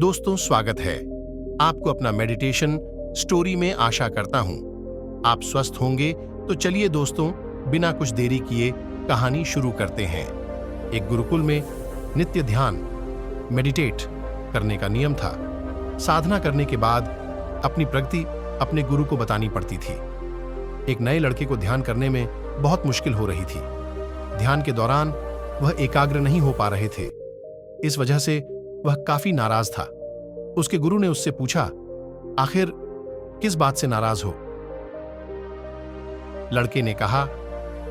दोस्तों, स्वागत है आपको अपना मेडिटेशन स्टोरी में। आशा करता हूं आप स्वस्थ होंगे। तो चलिए दोस्तों, बिना कुछ देरी किए कहानी शुरू करते हैं। एक गुरुकुल में नित्य ध्यान मेडिटेट करने का नियम था। साधना करने के बाद अपनी प्रगति अपने गुरु को बतानी पड़ती थी। एक नए लड़के को ध्यान करने में बहुत मुश्किल हो रही थी। ध्यान के दौरान वह एकाग्र नहीं हो पा रहे थे। इस वजह से वह काफी नाराज था। उसके गुरु ने उससे पूछा, आखिर किस बात से नाराज हो? लड़के ने कहा,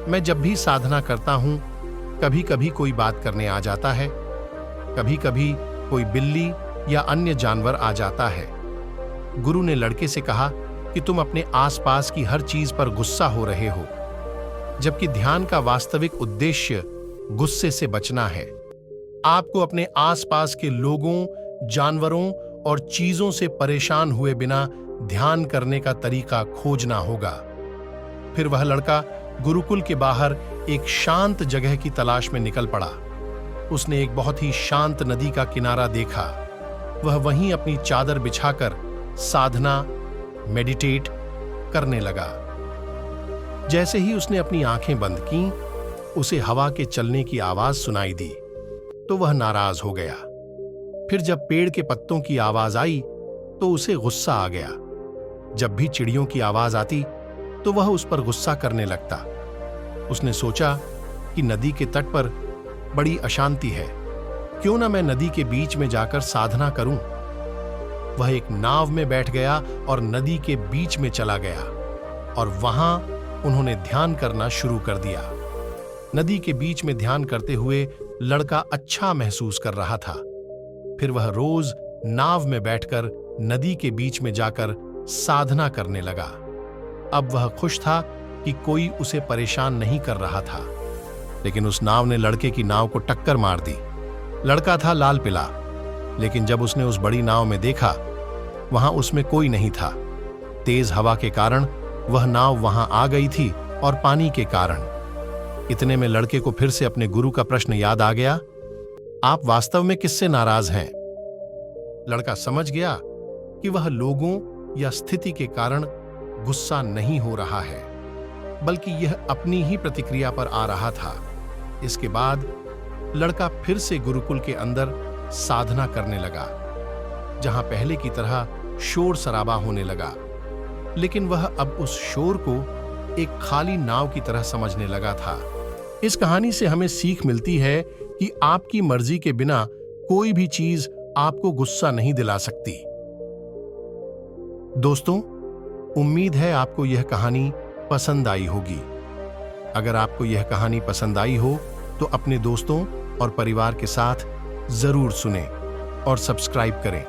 मैं जब भी साधना करता हूं, कभी कभी कोई बात करने आ जाता है, कभी कभी कोई बिल्ली या अन्य जानवर आ जाता है। गुरु ने लड़के से कहा कि तुम अपने आसपास की हर चीज पर गुस्सा हो रहे हो, जबकि ध्यान का वास्तविक उद्देश्य गुस्से से बचना है। आपको अपने आसपास के लोगों, जानवरों और चीजों से परेशान हुए बिना ध्यान करने का तरीका खोजना होगा। फिर वह लड़का गुरुकुल के बाहर एक शांत जगह की तलाश में निकल पड़ा। उसने एक बहुत ही शांत नदी का किनारा देखा। वह वहीं अपनी चादर बिछाकर साधना मेडिटेट करने लगा। जैसे ही उसने अपनी आंखें बंद कीं, उसे हवा के चलने की आवाज सुनाई दी तो वह नाराज हो गया। फिर जब पेड़ के पत्तों की आवाज आई तो उसे गुस्सा आ गया। जब भी चिड़ियों की आवाज आती तो वह उस पर गुस्सा करने लगता। उसने सोचा कि नदी के तट पर बड़ी अशांति है, क्यों ना मैं नदी के बीच में जाकर साधना करूं। वह एक नाव में बैठ गया और नदी के बीच में चला गया और वहां उन्होंने ध्यान करना शुरू कर दिया। नदी के बीच में ध्यान करते हुए लड़का अच्छा महसूस कर रहा था। फिर वह रोज नाव में बैठकर नदी के बीच में जाकर साधना करने लगा। अब वह खुश था कि कोई उसे परेशान नहीं कर रहा था। लेकिन उस नाव ने लड़के की नाव को टक्कर मार दी। लड़का था लाल पिला, लेकिन जब उसने उस बड़ी नाव में देखा, वहां उसमें कोई नहीं था। तेज हवा के कारण वह नाव वहां आ गई थी और पानी के कारण। इतने में लड़के को फिर से अपने गुरु का प्रश्न याद आ गया, आप वास्तव में किससे नाराज हैं? लड़का समझ गया कि वह लोगों या स्थिति के कारण गुस्सा नहीं हो रहा है, बल्कि यह अपनी ही प्रतिक्रिया पर आ रहा था। इसके बाद लड़का फिर से गुरुकुल के अंदर साधना करने लगा, जहां पहले की तरह शोर शराबा होने लगा। लेकिन वह अब उस शोर को एक खाली नाव की तरह समझने लगा था। इस कहानी से हमें सीख मिलती है कि आपकी मर्जी के बिना कोई भी चीज आपको गुस्सा नहीं दिला सकती। दोस्तों, उम्मीद है आपको यह कहानी पसंद आई होगी। अगर आपको यह कहानी पसंद आई हो तो अपने दोस्तों और परिवार के साथ जरूर सुनें और सब्सक्राइब करें।